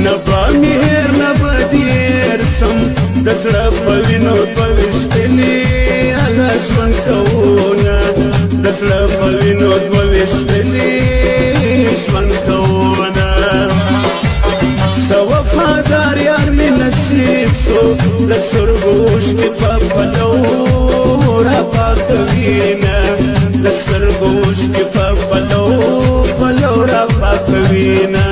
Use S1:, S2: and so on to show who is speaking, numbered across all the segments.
S1: نبا مهر نبا دیر سم دسړه په وینو دویشتلی الله ژوند کوونه دسړه په وینو دویشتلی ژوند کوونه سو وفادار یار می نصیب سو د سترګو اوښکې په پلو راپاکوینه د سترګو اوښکې په پلو راپاکوینه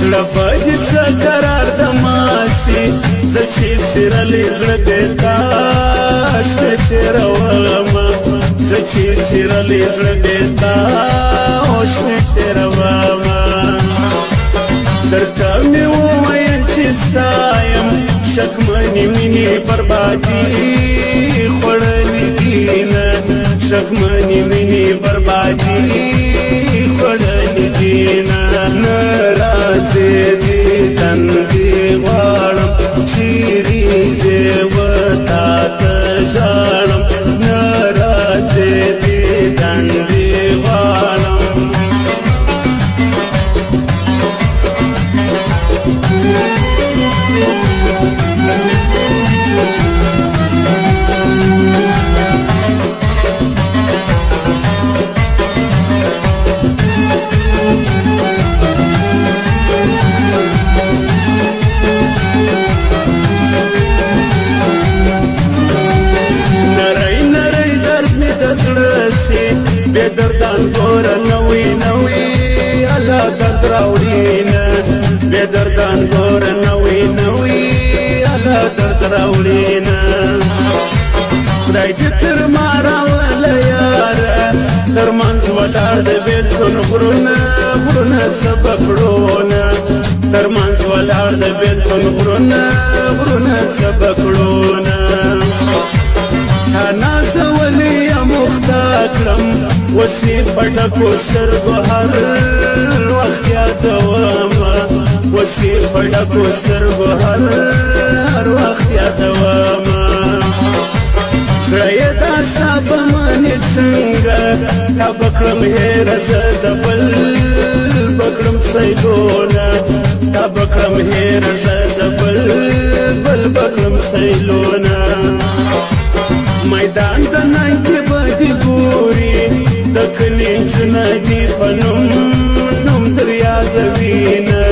S1: زړه په دې څه قرار د ماسي زه چې څیرلی زړه دې تاش مې تېرومه زه چې څیرلی زړه دې تاش مې تېرومه درته مې وویل چې ستا یم شکمنې مینې بربادي خوړلې دینه شکمنې مینې بربادي خوړلې دینه نه راځې دیدن دې غواړم چیرې ځې وتا ته ژاړم نه راځې دیدن دې غواړم بے دردان گورا نوی نوی اللہ درد راوڑینا بے دردان گورا نوی نوی اللہ درد راوڑینا خدای دې تر ما راوله یاره تر منځ ولاړ د بېلتون غرونه غرونه څه به کړونه تر منځ ولاړ د بېلتون غرونه غرونه څه به کړونه تا نازولې مخته کړم وسې په ډکو سترګو هر وخت یادومه وسې په ډکو سترګو هر وخت یادومه زړه یې دا ستا په منې څنګه تا به کړم هېره زه د بل به کړم سیلونه تا به کړم هېره زه د بل به کړم سیلونه میدان د ننګ کې به دې ګوري د کلي نجونه دي په نوم در یادوینه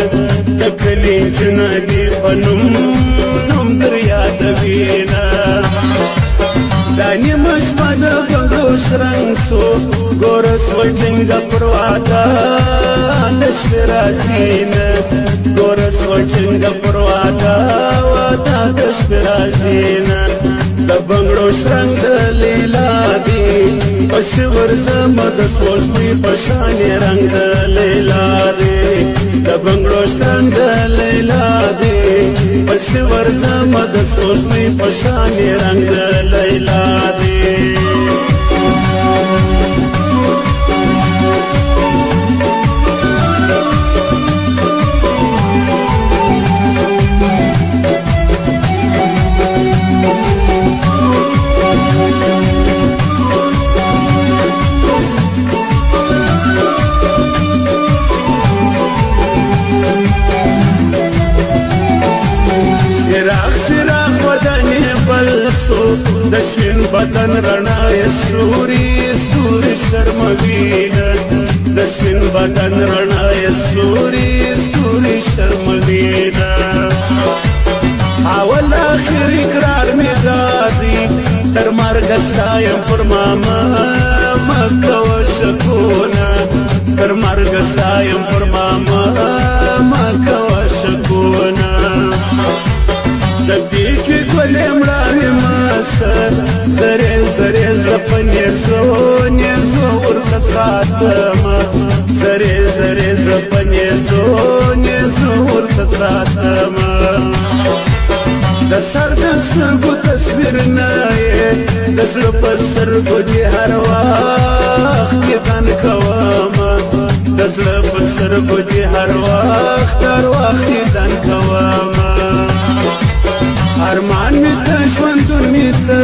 S1: د کلي نجونه دي په نوم در یادوینه دا نیمه شپه د بنګړو شرنګ سو ګوره سوی څنګه پر واده د شپې راځي نه ګوره سوی څنګه پر واده د شپې راځي نه د بنګړو شرنګ د لیلا دی پسې ورځمه د سپوږمۍ په شانې رنګ د لیلا دی د بنګړو شرنګ د لیلا دی پسې ورځمه د سپوږمۍ په شانې رنګ د لیلا دی د شین بدن رڼا یې ستوري ستوري شرموینه د شین بدن رڼا یې ستوري ستوري شرموینه اول اخر اقرار مې دادی تر مرګ ستا یم پر ماما مه کوه شکونه تر مرګ ستا یم پر ماما مه کوه شکونه د دې کې ګلې مړاوې مسته زرې زرې زړه په نیزو نیزو ورته ساتمه زرې زرې زړه په نیزو نیزو ورته ساتمه د سر د سترګو تصویر نه یې د زړه په سترګو دې هر وخت دیدن کومه د زړه په سترګو دې هر وخت دیدن کومه ارمان می ته ژوندون می ته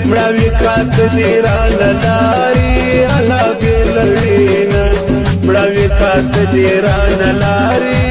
S1: مړاوي کاته دې رانه لارې الله بې لړینه مړاوي کاته دې رانه لارې